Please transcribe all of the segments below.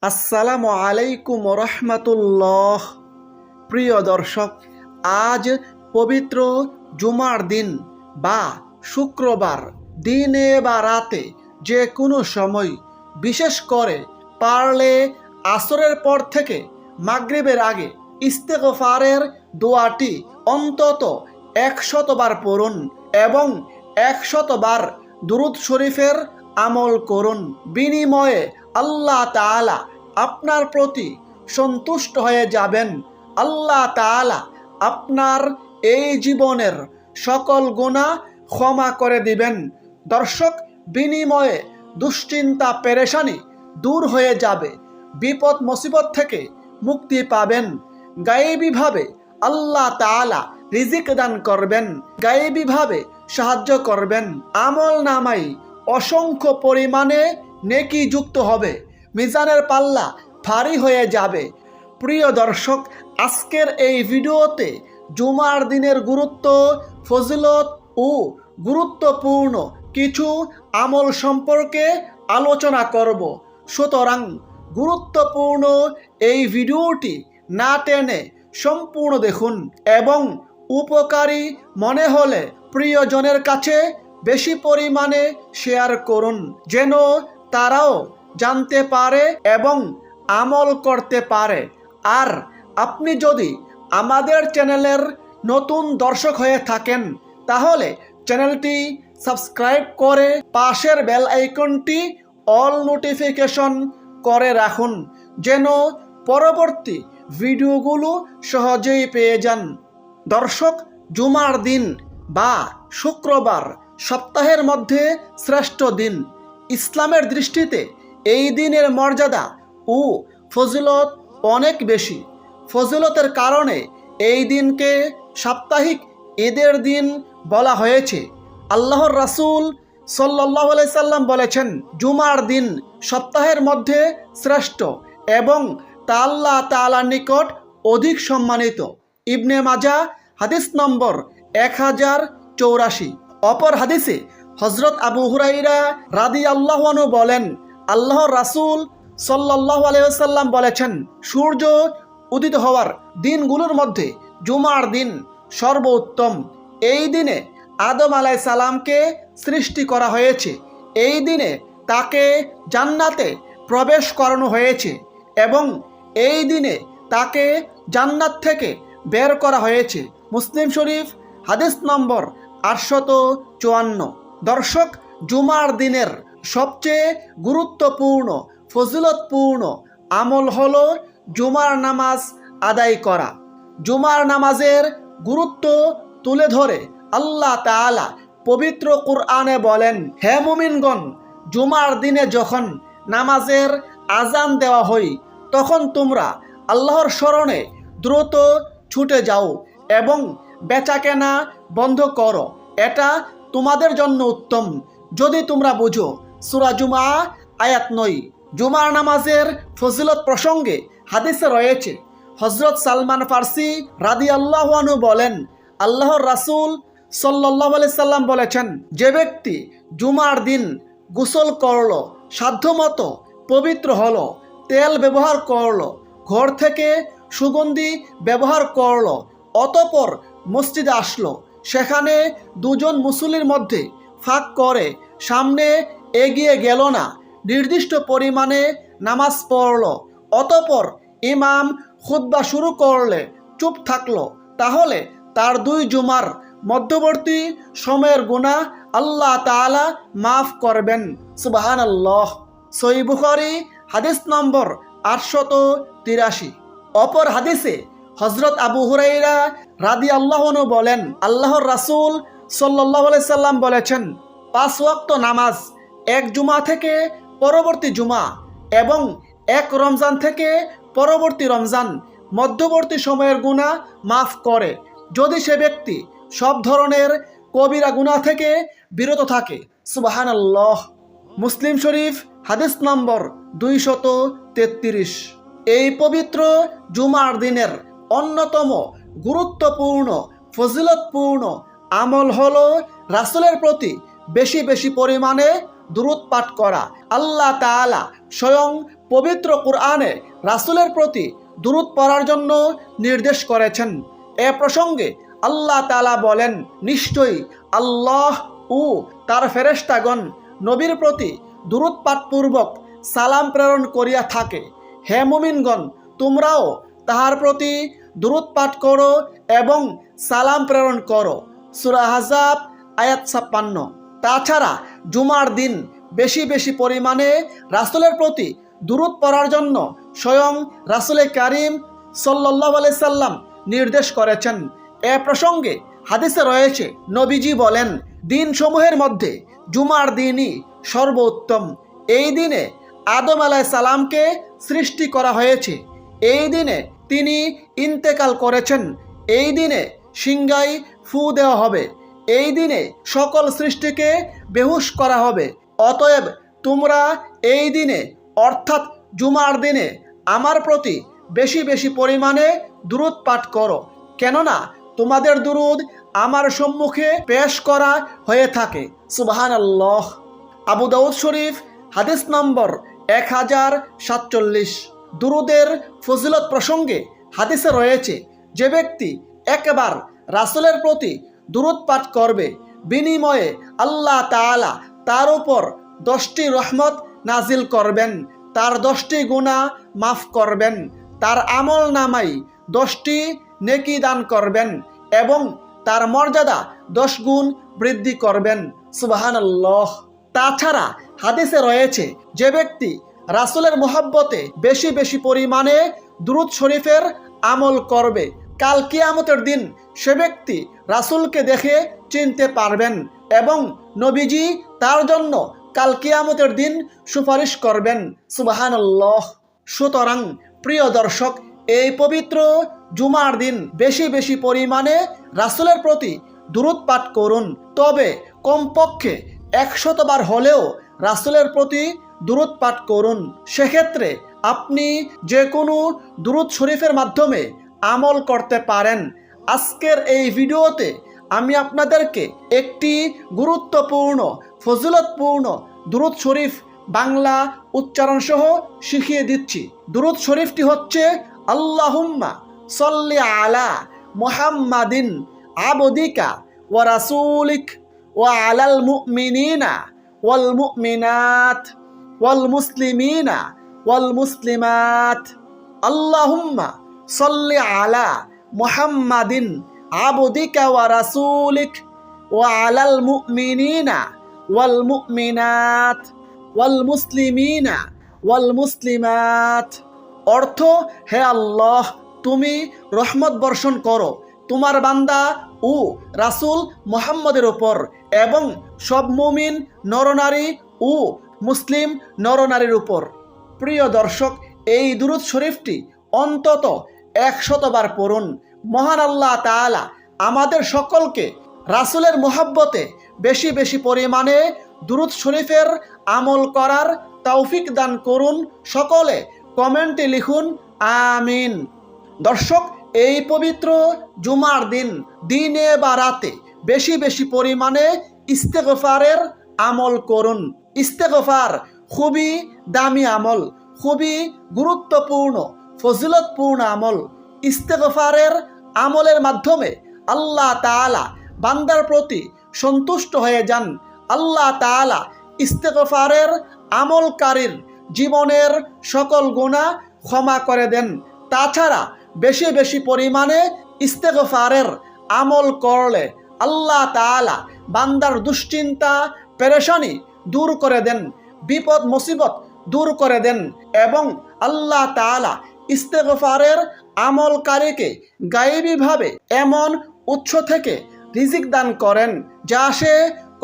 আসসালামু আলাইকুম রহমতুল্লাহ। প্রিয় দর্শক, আজ পবিত্র জুমার দিন বা শুক্রবার দিনে বা রাতে যে কোনো সময়, বিশেষ করে পারলে আসরের পর থেকে মাগরিবের আগে ইস্তেগফারের দোয়াটি অন্তত 100 বার পড়ুন এবং 100 বার দুরূদ শরীফের আমল করুন। বিনিময়ে আল্লাহ তাআলা আপনার প্রতি সন্তুষ্ট হয়ে যাবেন। আল্লাহ তাআলা আপনার এই জীবনের সকল গুনাহ ক্ষমা করে দিবেন। দর্শক, বিনিময়ে দুশ্চিন্তা পেরেশানি দূর হয়ে যাবে, বিপদ মুসিবত থেকে মুক্তি পাবেন। গায়েবীভাবে আল্লাহ তাআলা রিজিক দান করবেন, গায়েবীভাবে সাহায্য করবেন। আমল নামাই অসংখ্য পরিমাণে নেকি যুক্ত হবে, মিজানের পাল্লা ভারী হয়ে যাবে। প্রিয় দর্শক, আজকের এই ভিডিওতে জুমার দিনের গুরুত্ব, ফজিলত ও গুরুত্বপূর্ণ কিছু আমল সম্পর্কে আলোচনা করব। সুতরাং গুরুত্বপূর্ণ এই ভিডিওটি না টেনে সম্পূর্ণ দেখুন এবং উপকারী মনে হলে প্রিয়জনের কাছে বেশি পরিমাণে শেয়ার করুন, যেন তারাও জানতে পারে এবং আমল করতে পারে। আর আপনি যদি আমাদের চ্যানেলের নতুন দর্শক হয়ে থাকেন, তাহলে চ্যানেলটি সাবস্ক্রাইব করে পাশের বেল আইকনটি অল নোটিফিকেশন করে রাখুন, যেন পরবর্তী ভিডিওগুলো সহজেই পেয়ে যান। দর্শক, জুমার দিন বা শুক্রবার সপ্তাহের মধ্যে শ্রেষ্ঠ দিন। ইসলামের দৃষ্টিতে এই দিনের মর্যাদা ও ফজিলত অনেক বেশি। ফজিলতের কারণে এই দিনকে সাপ্তাহিক ঈদের দিন বলা হয়েছে। আল্লাহর রাসূল সাল্লাল্লাহু আলাইহি সাল্লাম বলেছেন, জুমার দিন সপ্তাহের মধ্যে শ্রেষ্ঠ এবং তা আল্লাহ তাআলার নিকট অধিক সম্মানিত। ইবনে মাজাহ হাদিস নম্বর 1084। অপর হাদিসে হযরত আবু হুরায়রা রাদিয়াল্লাহু আনহু বলেন, আল্লাহর রাসূল সাল্লাল্লাহু আলাইহি ওয়াসাল্লাম বলেছেন, সূর্য উদিত হওয়ার দিনগুলোর মধ্যে জুমার দিন সর্বোত্তম। এই দিনে আদম আলাইহিস সালামকে সৃষ্টি করা হয়েছে। এই দিনে তাকে জান্নাতে প্রবেশ করানো হয়েছে এবং এই দিনে তাকে জান্নাত থেকে বের করা হয়েছে। মুসলিম শরীফ হাদিস নম্বর 854। দর্শক, জুমার দিনের সবচেয়ে গুরুত্বপূর্ণ ফজিলতপূর্ণ আমল হলো জুমার নামাজ আদায় করা। জুমার নামাজের গুরুত্ব তুলে ধরে আল্লাহ তাআলা পবিত্র কুরআনে বলেন, হে মুমিনগণ, জুমার দিনে যখন নামাজের আজান দেওয়া হয়, তখন তোমরা আল্লাহর স্মরণে দ্রুত ছুটে যাও এবং বেচাকেনা বন্ধ করো, এটা তোমাদের জন্য উত্তম, যদি তোমরা বুঝো। সূরা জুমা আয়াত 9। জুমার নামাজের ফজিলত প্রসঙ্গে হাদিসে রয়েছে, হযরত সালমান ফার্সি রাদিয়াল্লাহু আনহু বলেন, আল্লাহর রাসূল সাল্লাল্লাহু আলাইহি সাল্লাম বলেছেন, যে ব্যক্তি জুমার দিন গোসল করলো, সাধ্যমতো পবিত্র হলো, তেল ব্যবহার করলো, ঘর থেকে সুগন্ধি ব্যবহার করলো, অতঃপর মসজিদে আসলো, সেখানে দুজন মুসল্লির মধ্যে ফাঁক করে সামনে এগিয়ে গেল না, নির্দিষ্ট পরিমাণে নামাজ পড়ল, অতঃপর ইমাম খুতবা শুরু করলে চুপ থাকলো, তাহলে তার 2 জুমার মধ্যবর্তী সময়ের গুনাহ আল্লাহ তাআলা মাফ করবেন। সুবহানাল্লাহ। সহিহ বুখারী হাদিস নম্বর 883। অপর হাদিসে হযরত আবু হুরায়রা রাদিয়াল্লাহু আনহু বলেন, আল্লাহর রাসূল সাল্লাল্লাহু আলাইহি সাল্লাম বলেছেন, 5 ওয়াক্ত নামাজ এক জুমা থেকে পরবর্তী জুমা এবং এক রমজান থেকে পরবর্তী রমজান মধ্যবর্তী সময়ের গুনাহ মাফ করে, যদি সে ব্যক্তি সব ধরনের কবিরা গুনাহ থেকে বিরত থাকে। সুবহানাল্লাহ। মুসলিম শরীফ হাদিস নম্বর 233। এই পবিত্র জুমার দিনের অন্যতম গুরুত্বপূর্ণ ফজিলতপূর্ণ আমল হলো রাসূলের প্রতি বেশি বেশি পরিমাণে দুরূদ পাঠ করা। আল্লাহ তাআলা স্বয়ং পবিত্র কুরআনে রাসূলের প্রতি দুরূদ পড়ার জন্য নির্দেশ করেছেন। এ প্রসঙ্গে আল্লাহ তাআলা বলেন, নিশ্চয়ই আল্লাহ ও তার ফেরেশতাগণ নবীর প্রতি দুরূদ পাঠপূর্বক সালাম প্রেরণ করিয়া থাকে। হে মুমিনগণ, তোমরাও তাহার প্রতি দুরূদ পাঠ করো এবং সালাম প্রেরণ করো। সূরা আহজাব আয়াত 56। তাছাড়া জুমার দিন বেশি বেশি পরিমাণে রাসূলের প্রতি দুরূদ পড়ার জন্য স্বয়ং রাসূলে কারীম সাল্লাল্লাহু আলাইহি সাল্লাম নির্দেশ করেছেন। এ প্রসঙ্গে হাদিসে রয়েছে, নবীজি বলেন, দিনসমূহের মধ্যে জুমার দিনই সর্বোত্তম। এই দিনে আদম আলাইহিস সালামকে সৃষ্টি করা হয়েছে। এই দিনে তিনি ইন্তেকাল করেছেন। এই দিনে সিংহায় ফু দেওয়া হবে। এই দিনে সকল সৃষ্টিকে বেহুশ করা হবে। অতএব তোমরা এই দিনে অর্থাৎ জুমার দিনে আমার প্রতি বেশি বেশি পরিমাণে দুরূদ পাঠ করো, কেননা তোমাদের দুরূদ আমার সম্মুখে পেশ করা হয়ে থাকে। সুবহানাল্লাহ। আবু দাউদ শরীফ হাদিস নম্বর 1047। দুরূদের ফজিলত প্রসঙ্গে হাদিসে রয়েছে, যে ব্যক্তি একবার রাসূলের প্রতি দুরূদ পাঠ করবে, বিনিময়ে আল্লাহ তাআলা তার উপর 10টি রহমত নাজিল করবেন, তার 10টি গুনাহ মাফ করবেন, তার আমল নামাই 10টি নেকি দান করবেন এবং তার মর্যাদা 10 গুণ বৃদ্ধি করবেন। সুবহানাল্লাহ। তাছাড়া হাদিসে রয়েছে, যে ব্যক্তি রাসূলের মহব্বতে বেশি বেশি পরিমাণে দুরূদ শরীফের আমল করবে, কাল কিয়ামতের দিন সে ব্যক্তি রাসূলকে দেখে চিনতে পারবেন এবং নবীজি তার জন্য কাল কিয়ামতের দিন সুপারিশ করবেন। সুবহানাল্লাহ। সুতরাং প্রিয় দর্শক, এই পবিত্র জুমার দিন বেশি বেশি পরিমাণে রাসূলের প্রতি দুরূদ পাঠ করুন। তবে কমপক্ষে 100 বার হলেও রাসূলের প্রতি দুরূদ পাঠ করুন। সেক্ষেত্রে আপনি যে কোনো দুরূদ শরীফের মাধ্যমে আমল করতে পারেন। আজকের এই ভিডিওতে আমি আপনাদেরকে একটি গুরুত্বপূর্ণ ফজিলতপূর্ণ দুরূদ শরীফ বাংলা উচ্চারণ সহ শিখিয়ে দিচ্ছি। দুরূদ শরীফটি হচ্ছে, আল্লাহুম্মা সাল্লি আলা মুহাম্মাদিন আবদিকা ওয়া রাসূলিক ওয়া আলাল মুমিনিনা ওয়াল মুমিনাত ওয়াল মুসলিমিনা ওয়াল মুসলিমাত। আল্লাহুম্মা সাল্লি আলা মুহাম্মাদিন আবদিকা ওয়া রাসূলিক ওয়া আলাল মুমিনিনা ওয়াল মুমিনাত ওয়াল মুসলিমিনা ওয়াল মুসলিমাত। অর্থ, হে আল্লাহ, তুমি রহমত বর্ষণ করো তোমার বান্দা ও রাসূল মুহাম্মদের উপর এবং সব মুমিন নরনারী ও মুসলিম নরনারীর উপর। প্রিয় দর্শক, এই দুরূদ শরীফটি অন্তত 100 বার পড়ুন। মহান আল্লাহ তাআলা আমাদের সকলকে রাসূলের মহব্বতে বেশি বেশি পরিমাণে দুরূদ শরীফের আমল করার তৌফিক দান করুন। সকলে কমেন্টে লিখুন আমিন। দর্শক, এই পবিত্র জুমার দিন দিনে বা রাতে বেশি বেশি পরিমাণে ইস্তেগফারের আমল করুন। ইস্তেগফার খুবই দামি আমল, খুবই গুরুত্বপূর্ণ ফজিলতপূর্ণ আমল। ইস্তেগফারের আমলের মাধ্যমে আল্লাহ তাআলা বান্দার প্রতি সন্তুষ্ট হয়ে যান। আল্লাহ তাআলা ইস্তেগফারের আমলকারীর জীবনের সকল গুনাহ ক্ষমা করে দেন। তাছাড়া বেশি বেশি পরিমাণে ইস্তেগফারের আমল করলে আল্লাহ তাআলা বান্দার দুশ্চিন্তা পেরেশানি দূর করে দেন, বিপদ মুসিবত দূর করে দেন এবং আল্লাহ তাআলা ইস্তেগফারের আমলকারীকে গায়েবীভাবে এমন উৎস থেকে রিজিক দান করেন যা সে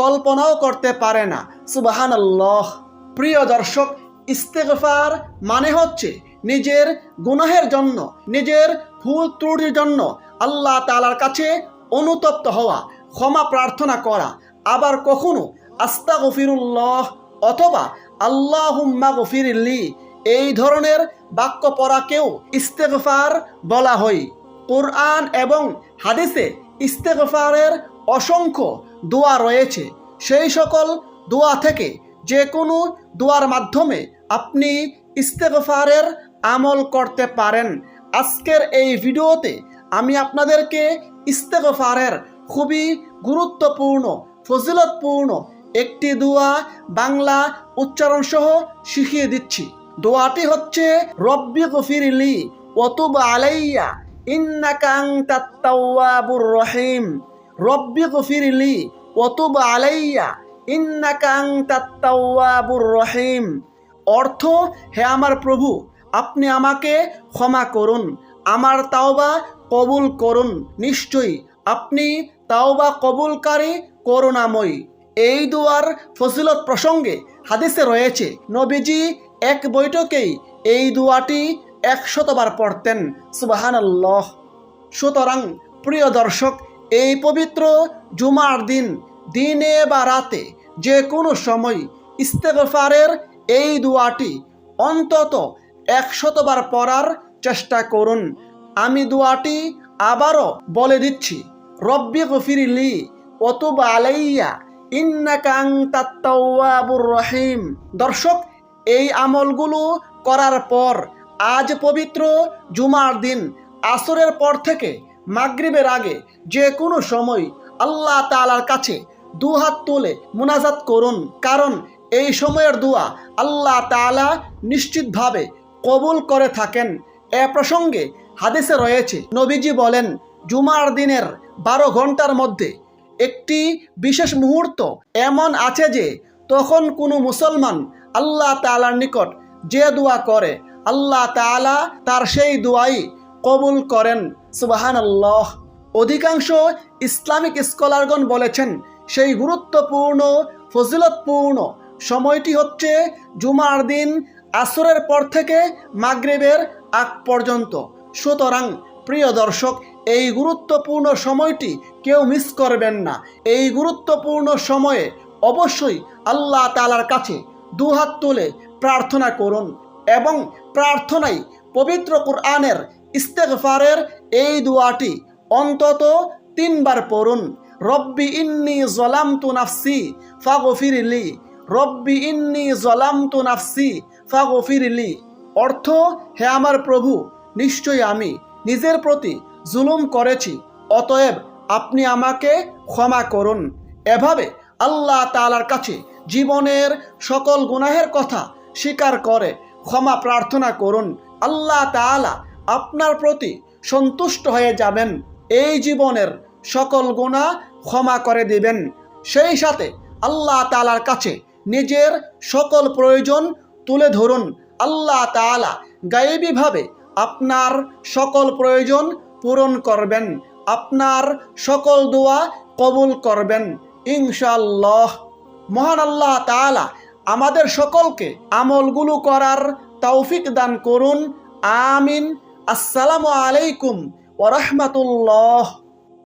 কল্পনাও করতে পারে না। সুবহানাল্লাহ। প্রিয় দর্শক, ইস্তেগফার মানে হচ্ছে নিজের গুনাহের জন্য, নিজের ভুল ত্রুটির জন্য আল্লাহ তাআলার কাছে অনুতপ্ত হওয়া, ক্ষমা প্রার্থনা করা। আবার কখনো আস্তাগফিরুল্লাহ অথবা আল্লাহুম্মা গফিরলি এই ধরনের বাক্য পড়াকেও ইস্তেগফার বলা হয়। কোরআন এবং হাদিসে ইস্তেগফারের অসংখ্য দোয়া রয়েছে। সেই সকল দোয়া থেকে যে কোনো দোয়ার মাধ্যমে আপনি ইস্তেগফারের আমল করতে পারেন। আজকের এই ভিডিওতে আমি আপনাদেরকে ইস্তেগফারের খুবই গুরুত্বপূর্ণ ফজিলতপূর্ণ একটি দোয়া বাংলা উচ্চারণ সহ শিখিয়ে দিচ্ছি। দোয়াটি হচ্ছে রব্বি গফিরলি ওয়া তুব আলাইয়া ইন্নাকা আনতাত তাওয়াবুর রহিম। রব্বি গফিরলি ওয়া তুব আলাইয়া ইন্নাকা আনতাত তাওয়াবুর রহিম। অর্থ, হে আমার প্রভু, আপনি আমাকে ক্ষমা করুন, আমার তাওবা কবুল করুন, নিশ্চয়ই আপনি তাওবা কবুলকারী করুণাময়ী। এই দোয়ার ফজিলত প্রসঙ্গে হাদিসে রয়েছে নবীজি এক বৈঠকেই এই দোয়াটি 100 বার পড়তেন। সুবহানাল্লাহ। সুতরাং প্রিয় দর্শক, এই পবিত্র জুমার দিন দিনে বা রাতে যে কোনো সময় ইস্তেগফারের এই দোয়াটি অন্তত 100 বার পড়ার চেষ্টা করুন। আমি দোয়াটি আবারও বলে দিচ্ছি, রব্বি গফিরলি ওয়া তুব আলাইয়া ইন্নাকা আনতাত তাওয়াবুর রহিম। দর্শক, এই আমলগুলো করার পর আজ পবিত্র জুমার দিন আসরের পর থেকে মাগরিবের আগে যে কোনো সময় আল্লাহ তাআলার কাছে দুহাত তুলে মুনাজাত করুন, কারণ এই সময়ের দোয়া আল্লাহ তাআলা নিশ্চিতভাবে কবুল করে থাকেন। এ প্রসঙ্গে হাদিসে রয়েছে নবীজি বলেন, জুমার দিনের 12 ঘন্টার মধ্যে একটি বিশেষ মুহূর্ত এমন আছে যে তখন কোনো মুসলমান আল্লাহ তাআলার নিকট যে দোয়া করে আল্লাহ তাআলা তার সেই দোয়াই কবুল করেন। সুবহানাল্লাহ। অধিকাংশ ইসলামিক স্কলারগণ বলেছেন সেই গুরুত্বপূর্ণ ফজিলতপূর্ণ সময়টি হচ্ছে জুমার দিন আসরের পর থেকে মাগরিবের আগ পর্যন্ত। সুতরাং প্রিয় দর্শক, এই গুরুত্বপূর্ণ সময়টি কেউ মিস করবেন না। এই গুরুত্বপূর্ণ সময়ে অবশ্যই আল্লাহ তাআলার কাছে দুহাত তুলে প্রার্থনা করুন এবং প্রার্থনায় পবিত্র কুরআনের ইস্তেগফারের এই দোয়াটি অন্তত 3 বার পড়ুন। রব্বি ইন্নী যালামতু নাফসি ফাগফিরলি। রব্বি ইন্নী যালামতু নাফসি ফাগফিরলি। অর্থ, হে আমার প্রভু, নিশ্চয়ই আমি নিজের প্রতি জুলুম করেছি, অতএব আপনি আমাকে ক্ষমা করুন। এভাবে আল্লাহ তাআলার কাছে জীবনের সকল গুনাহের কথা স্বীকার করে ক্ষমা প্রার্থনা করুন। আল্লাহ তাআলা আপনার প্রতি সন্তুষ্ট হয়ে যাবেন, এই জীবনের সকল গুনাহ ক্ষমা করে দিবেন। সেই সাথে আল্লাহ তাআলার কাছে নিজের সকল প্রয়োজন তুলে ধরুন। আল্লাহ তাআলা গায়েবীভাবে আপনার সকল প্রয়োজন পূরণ করবেন, আপনার সকল দোয়া কবুল করবেন ইনশাআল্লাহ। মহান আল্লাহ তাআলা আমাদের সকলকে আমলগুলো করার তৌফিক দান করুন। আমিন। আসসালামু আলাইকুম ওয়া রাহমাতুল্লাহ।